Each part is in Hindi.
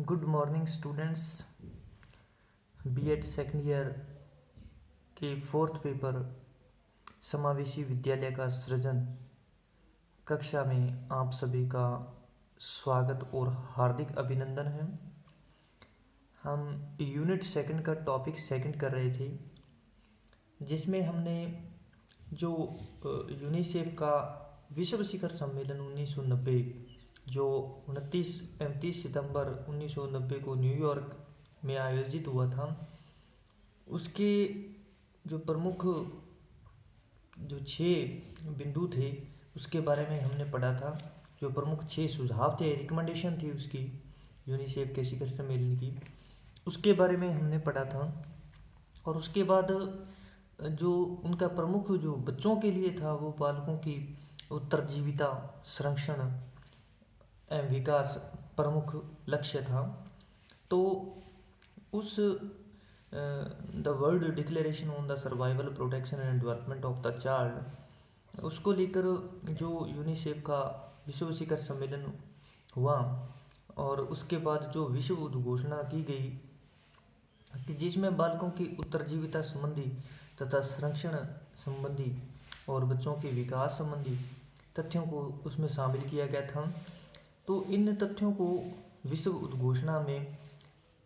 Good morning students. BEd second year के फोर्थ पेपर समावेशी विद्यालय का सृजन कक्षा में आप सभी का स्वागत और हार्दिक अभिनंदन है। हम यूनिट सेकंड का टॉपिक सेकंड कर रहे थे, जिसमें हमने जो यूनिसेफ का विश्व शिखर सम्मेलन 1990 जो 29 सितंबर 1990 को न्यूयॉर्क में आयोजित हुआ था, उसके जो प्रमुख जो 6 बिंदु थे उसके बारे में हमने पढ़ा था। जो प्रमुख 6 सुझाव थे, रिकमेंडेशन थी उसकी, यूनिसेफ के शिखर सम्मेलन की, उसके बारे में हमने पढ़ा था। और उसके बाद जो उनका प्रमुख जो बच्चों के लिए था, वो बालकों की उत्तरजीविता, संरक्षण एवं विकास प्रमुख लक्ष्य था। तो उस the world declaration on the survival, protection and development of the child, उसको लेकर जो यूनिसेफ का विश्व शिखर सम्मेलन हुआ, और उसके बाद जो विश्व उद्घोषणा की गई कि जिसमें बालकों की उत्तरजीविता संबंधी तथा संरक्षण संबंधी और बच्चों के विकास संबंधी तथ्यों को उसमें शामिल किया गया था। तो इन तथ्यों को विश्व उद्घोषणा में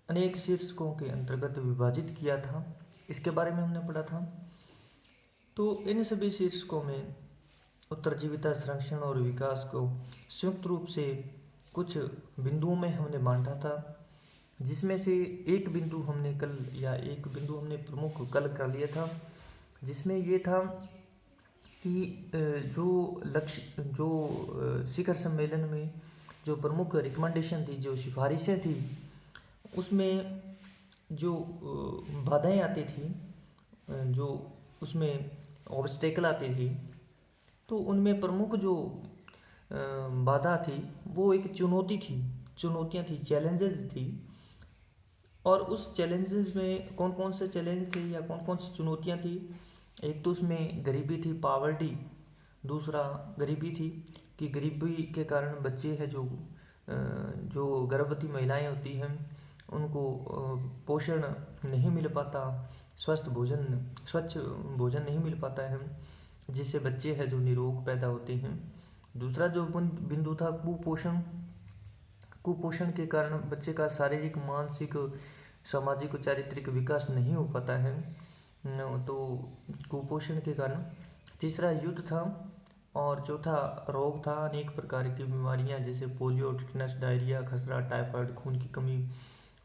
अनेक शीर्षकों के अंतर्गत विभाजित किया था, इसके बारे में हमने पढ़ा था। तो इन सभी शीर्षकों में उत्तरजीविता, संरक्षण और विकास को संयुक्त रूप से कुछ बिंदुओं में हमने बांटा था, जिसमें से एक बिंदु हमने प्रमुख कल कर लिया था, जिसमें ये था कि जो लक्ष्य, जो शिखर सम्मेलन में जो प्रमुख रिकमेंडेशन थी, जो सिफारिशें थी, उसमें जो बाधाएं आती थी, जो उसमें ऑब्स्टेकल आती थी, तो उनमें प्रमुख जो बाधा थी वो एक चुनौतियाँ थी, चैलेंजेस थी। और उस चैलेंजेस में कौन कौन से चैलेंज थे या कौन कौन सी चुनौतियाँ थी? एक तो उसमें गरीबी थी, पावर्टी। दूसरा गरीबी थी कि गरीबी के कारण बच्चे हैं जो गर्भवती महिलाएं होती हैं, उनको पोषण नहीं मिल पाता, स्वच्छ भोजन नहीं मिल पाता है, जिससे बच्चे हैं जो निरोग पैदा होते हैं। दूसरा जो बिंदु था कुपोषण के कारण बच्चे का शारीरिक, मानसिक, सामाजिक, चारित्रिक विकास नहीं हो पाता है, तो कुपोषण के कारण। तीसरा युद्ध था, और चौथा रोग था, अनेक प्रकार की बीमारियां जैसे पोलियो, टिटनस, डायरिया, खसरा, टाइफाइड, खून की कमी,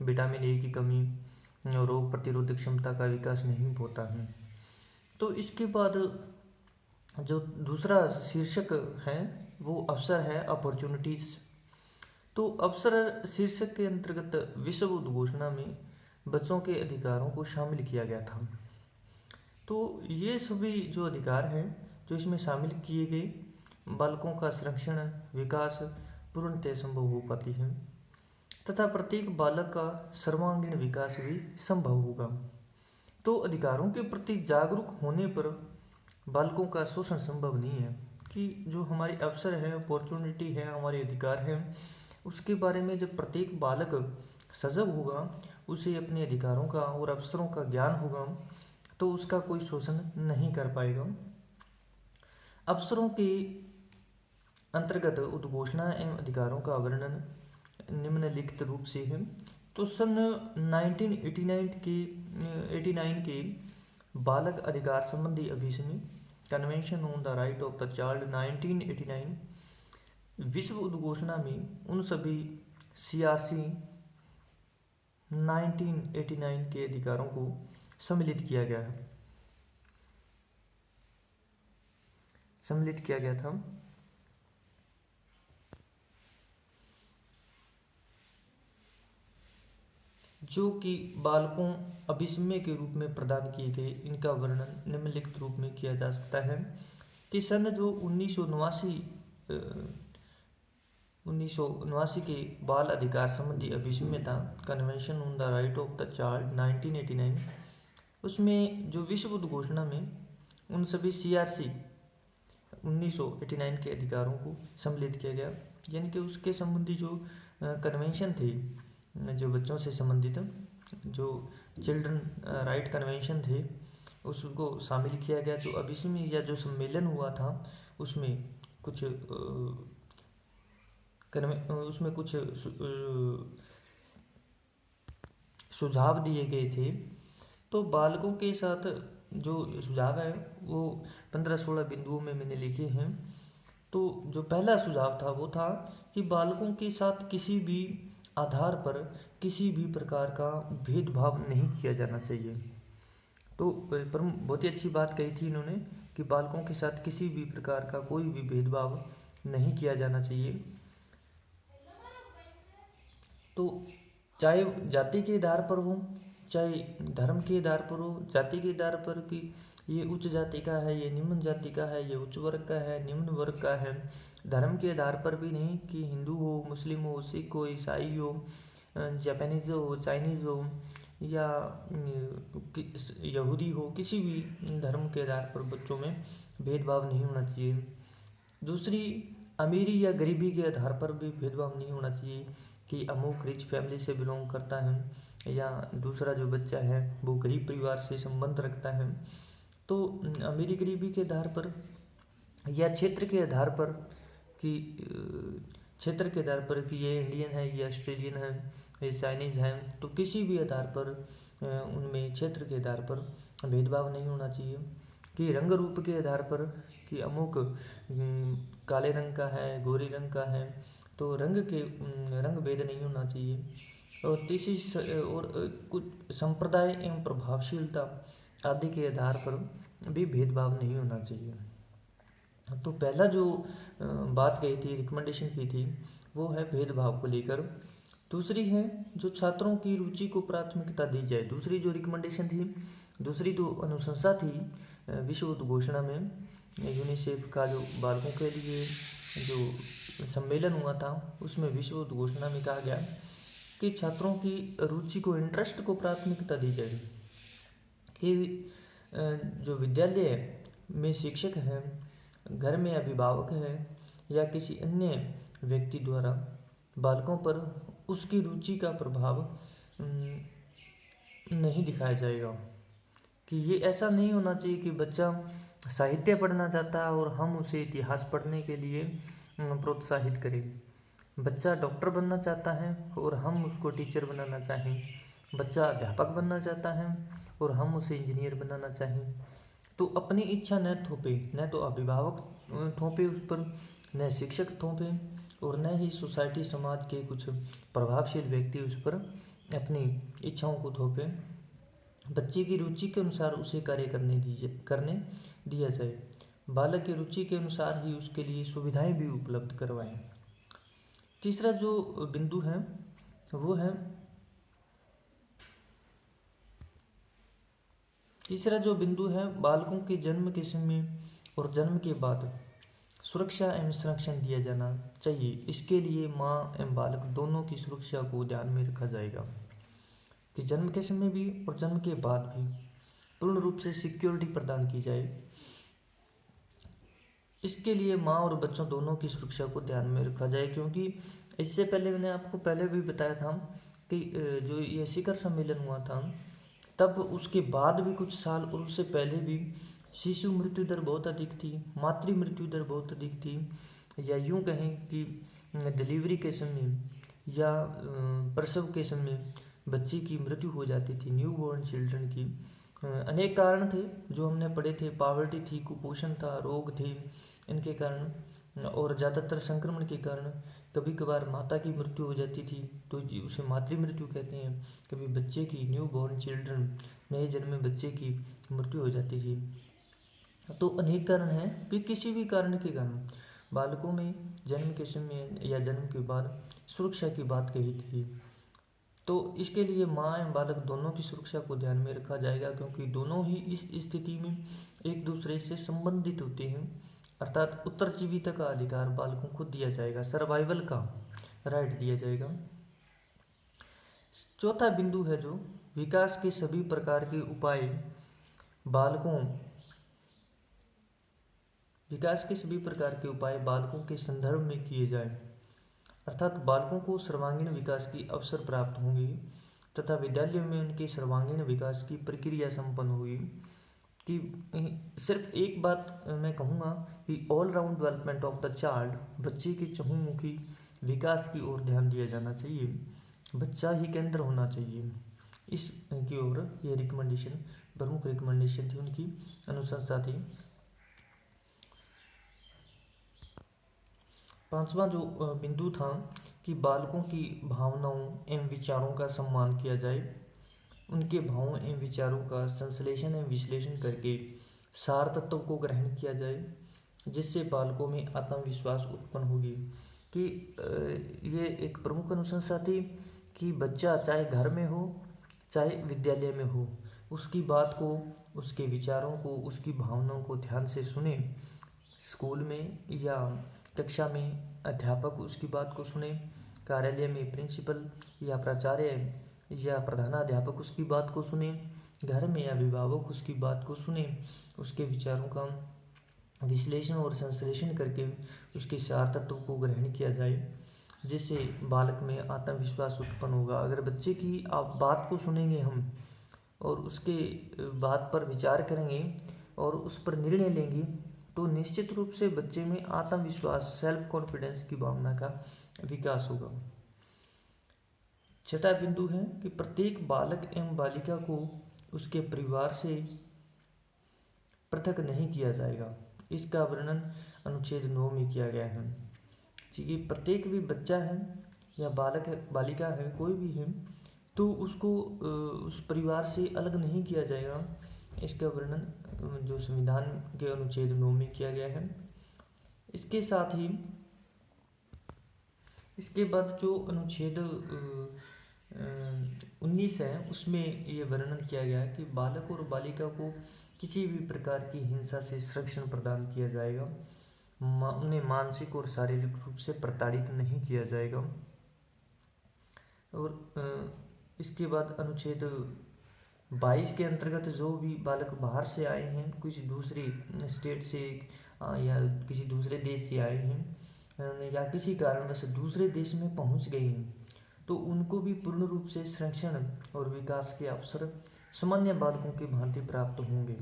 विटामिन ए की कमी, रोग प्रतिरोधक क्षमता का विकास नहीं होता है। तो इसके बाद जो दूसरा शीर्षक है वो अवसर है, अपॉर्चुनिटीज़। तो अवसर शीर्षक के अंतर्गत विश्व उद्घोषणा में बच्चों के अधिकारों को शामिल किया गया था। तो ये सभी जो अधिकार हैं जो इसमें शामिल किए गए, बालकों का संरक्षण, विकास पूर्णतः संभव हो पाती है, तथा प्रत्येक बालक का सर्वांगीण विकास भी संभव होगा। तो अधिकारों के प्रति जागरूक होने पर बालकों का शोषण संभव नहीं है, कि जो हमारे अवसर है, अपॉर्चुनिटी है, हमारे अधिकार हैं, उसके बारे में जब प्रत्येक बालक सजग होगा, उसे अपने अधिकारों का और अवसरों का ज्ञान होगा, तो उसका कोई शोषण नहीं कर पाएगा। अवसरों के अंतर्गत उद्घोषणा एवं अधिकारों का वर्णन निम्नलिखित रूप से है। तो सन 1989 के बालक अधिकार संबंधी अभिसरण, convention on the right of the child 1989, विश्व उद्घोषणा में उन सभी CRC 1989 के अधिकारों को सम्मिलित किया गया था, जो कि बालकों अभिसमय के रूप में प्रदान किए गए। इनका वर्णन निम्नलिखित रूप में किया जा सकता है कि सन जो 1979 के बाल अधिकार संबंधी अभिसमय था, convention on the right of the child 1989, उसमें जो विश्व उद्घोषणा में उन सभी CRC 1989 के अधिकारों को सम्मिलित किया गया, यानी कि उसके संबंधी जो कन्वेंशन थे जो बच्चों से संबंधित जो चिल्ड्रन राइट कन्वेंशन थे उसको शामिल किया गया। जो अब इसमें या जो सम्मेलन हुआ था उसमें कुछ उसमें कुछ सुझाव दिए गए थे। तो बालकों के साथ जो सुझाव है वो 15-16 बिंदुओं में मैंने लिखे हैं। तो जो पहला सुझाव था वो था कि बालकों के साथ किसी भी आधार पर किसी भी प्रकार का भेदभाव नहीं किया जाना चाहिए। तो बहुत ही अच्छी बात कही थी इन्होंने कि बालकों के साथ किसी भी प्रकार का कोई भी भेदभाव नहीं किया जाना चाहिए। तो चाहे जाति के आधार पर हो, चाहे धर्म के आधार पर हो, जाति के आधार पर कि ये उच्च जाति का है, ये निम्न जाति का है, ये उच्च वर्ग का है, निम्न वर्ग का है। धर्म के आधार पर भी नहीं कि हिंदू हो, मुस्लिम हो, सिख हो, ईसाई हो, जापानीज हो, चाइनीज़ हो या यहूदी हो, किसी भी धर्म के आधार पर बच्चों में भेदभाव नहीं होना चाहिए। दूसरी, अमीरी या गरीबी के आधार पर भी भेदभाव नहीं होना चाहिए कि अमुक रिच फैमिली से बिलोंग करता है या दूसरा जो बच्चा है वो गरीब परिवार से संबंध रखता है। तो अमीरी गरीबी के आधार पर या क्षेत्र के आधार पर कि क्षेत्र के आधार पर कि ये इंडियन है, ये ऑस्ट्रेलियन है, ये चाइनीज़ है, तो किसी भी आधार पर उनमें क्षेत्र के आधार पर भेदभाव नहीं होना चाहिए। कि रंग रूप के आधार पर कि अमुक काले रंग का है, गोरे रंग का है, तो रंग भेद नहीं होना चाहिए। और तीसरी और कुछ संप्रदाय एवं प्रभावशीलता आदि के आधार पर भी भेदभाव नहीं होना चाहिए। तो पहला जो बात कही थी, रिकमेंडेशन की थी, वो है भेदभाव को लेकर। दूसरी है जो छात्रों की रुचि को प्राथमिकता दी जाए। दूसरी जो रिकमेंडेशन थी, दूसरी जो अनुशंसा थी विश्व उद्घोषणा में यूनिसेफ का जो बालकों के लिए जो सम्मेलन हुआ था उसमें विश्व उद्घोषणा में कहा गया कि छात्रों की रुचि को, इंटरेस्ट को प्राथमिकता दी जाए। कि जो विद्यालय में शिक्षक हैं, घर में अभिभावक हैं या किसी अन्य व्यक्ति द्वारा बालकों पर उसकी रुचि का प्रभाव नहीं दिखाया जाएगा। कि ये ऐसा नहीं होना चाहिए कि बच्चा साहित्य पढ़ना चाहता है और हम उसे इतिहास पढ़ने के लिए प्रोत्साहित करें। बच्चा डॉक्टर बनना चाहता है और हम उसको टीचर बनाना चाहें। बच्चा अध्यापक बनना चाहता है और हम उसे इंजीनियर बनाना चाहें। तो अपनी इच्छा न थोपे, न तो अभिभावक थोपे उस पर, न शिक्षक थोपे और न ही सोसाइटी, समाज के कुछ प्रभावशील व्यक्ति उस पर अपनी इच्छाओं को थोपे। बच्चे की रुचि के अनुसार उसे कार्य करने दिया जाए। बालक की रुचि के अनुसार ही उसके लिए सुविधाएं भी उपलब्ध करवाएं। तीसरा जो बिंदु है वो है, तीसरा जो बिंदु है बालकों के जन्म के समय और जन्म के बाद सुरक्षा एवं संरक्षण दिया जाना चाहिए। इसके लिए माँ एवं बालक दोनों की सुरक्षा को ध्यान में रखा जाएगा। कि जन्म के समय भी और जन्म के बाद भी पूर्ण रूप से सिक्योरिटी प्रदान की जाए। इसके लिए माँ और बच्चों दोनों की सुरक्षा को ध्यान में रखा जाए। क्योंकि इससे पहले मैंने आपको पहले भी बताया था कि जो ये शिखर सम्मेलन हुआ था तब उसके बाद भी कुछ साल और उससे पहले भी शिशु मृत्यु दर बहुत अधिक थी, मातृ मृत्यु दर बहुत अधिक थी, या यूँ कहें कि डिलीवरी के समय या प्रसव के समय बच्चे की मृत्यु हो जाती थी, न्यू बॉर्न चिल्ड्रन की। अनेक कारण थे जो हमने पढ़े थे, पावर्टी थी, कुपोषण था, रोग थे इनके कारण, और ज़्यादातर संक्रमण के कारण कभी कभार माता की मृत्यु हो जाती थी तो उसे मातृ मृत्यु कहते हैं। कभी बच्चे की, न्यू बॉर्न चिल्ड्रन, नए जन्मे बच्चे की मृत्यु हो जाती थी। तो अनेक कारण हैं, फिर किसी भी कारण के कारण बालकों में जन्म के समय या जन्म के बाद सुरक्षा की बात कही थी। तो इसके लिए माँ एवं बालक दोनों की सुरक्षा को ध्यान में रखा जाएगा क्योंकि दोनों ही इस स्थिति में एक दूसरे से संबंधित होते हैं। अर्थात उत्तरजीविता का अधिकार बालकों को दिया जाएगा, सर्वाइवल का राइट दिया जाएगा। चौथा बिंदु है जो विकास के सभी प्रकार के उपाय बालकों के संदर्भ में किए जाए। अर्थात बालकों को सर्वांगीण विकास की अवसर प्राप्त होंगे तथा विद्यालयों में उनके सर्वांगीण विकास की प्रक्रिया संपन्न हुई। कि सिर्फ एक बात मैं कहूँगा कि all round development of the child, बच्चे के चहुमुखी विकास की ओर ध्यान दिया जाना चाहिए, बच्चा ही केंद्र होना चाहिए। इस की ओर ये रिकमेंडेशन, प्रमुख रिकमेंडेशन थी उनकी, अनुशंसा थी। पांचवा जो बिंदु था कि बालकों की भावनाओं एवं विचारों का सम्मान किया जाए, उनके भावों एवं विचारों का संश्लेषण एवं विश्लेषण करके सार तत्वों को ग्रहण किया जाए, जिससे बालकों में आत्मविश्वास उत्पन्न होगी। कि ये एक प्रमुख अनुशंसा थी कि बच्चा चाहे घर में हो चाहे विद्यालय में हो, उसकी बात को, उसके विचारों को, उसकी भावनाओं को ध्यान से सुने। स्कूल में या कक्षा में अध्यापक उसकी बात को सुने, कार्यालय में प्रिंसिपल या प्राचार्य या प्रधानाध्यापक उसकी बात को सुने, घर में अभिभावक उसकी बात को सुने, उसके विचारों का विश्लेषण और संश्लेषण करके उसके सार तत्वों को ग्रहण किया जाए, जिससे बालक में आत्मविश्वास उत्पन्न होगा। अगर बच्चे की आप बात को सुनेंगे हम और उसके बात पर विचार करेंगे और उस पर निर्णय लेंगे, तो निश्चित रूप से बच्चे में आत्मविश्वास, सेल्फ कॉन्फिडेंस की भावना का विकास होगा। छठा बिंदु है कि प्रत्येक बालक एवं बालिका को उसके परिवार से पृथक नहीं किया जाएगा। इसका वर्णन अनुच्छेद 9 में किया गया है कि प्रत्येक भी बच्चा है या बालक है, बालिका है, कोई भी है, तो उसको उस परिवार से अलग नहीं किया जाएगा। इसका वर्णन जो संविधान के अनुच्छेद 9 में किया गया है। इसके साथ ही इसके बाद जो अनुच्छेद 19 है, उसमें ये वर्णन किया गया है कि बालक और बालिका को किसी भी प्रकार की हिंसा से संरक्षण प्रदान किया जाएगा, उन्हें मानसिक और शारीरिक रूप से प्रताड़ित नहीं किया जाएगा। और इसके बाद अनुच्छेद 22 के अंतर्गत जो भी बालक बाहर से आए हैं, कुछ दूसरी स्टेट से या किसी दूसरे देश से आए हैं या किसी कारणवश दूसरे देश में पहुंच गए हैं, तो उनको भी पूर्ण रूप से संरक्षण और विकास के अवसर सामान्य बालकों की भांति प्राप्त होंगे।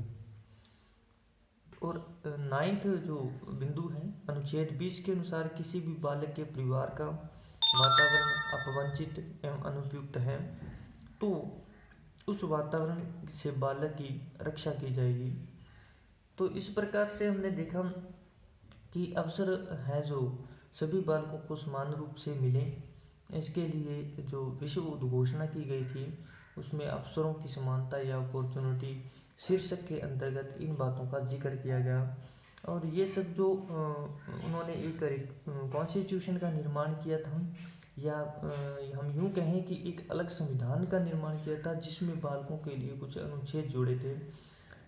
और 9th जो बिंदु है, अनुच्छेद 20 के अनुसार किसी भी बालक के परिवार का वातावरण अपवंचित एवं अनुपयुक्त है, तो उस वातावरण से बालक की रक्षा की जाएगी। तो इस प्रकार से हमने देखा कि अवसर है जो सभी बालकों को समान रूप से मिले, इसके लिए जो विश्व उद्घोषणा की गई थी उसमें अवसरों की समानता या अपॉर्चुनिटी शीर्षक के अंतर्गत इन बातों का जिक्र किया गया। और ये सब जो उन्होंने एक कॉन्स्टिट्यूशन का निर्माण किया था, या हम यूँ कहें कि एक अलग संविधान का निर्माण किया था, जिसमें बालकों के लिए कुछ अनुच्छेद जोड़े थे,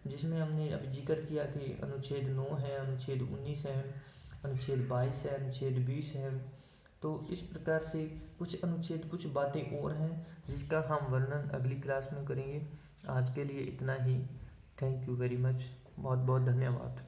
जिसमें हमने अभी जिक्र किया कि अनुच्छेद 9 है, अनुच्छेद 19 है, अनुच्छेद 22 है, अनुच्छेद 20 है। तो इस प्रकार से कुछ अनुच्छेद, कुछ बातें और हैं जिसका हम वर्णन अगली क्लास में करेंगे। आज के लिए इतना ही। Thank you very much. बहुत बहुत धन्यवाद।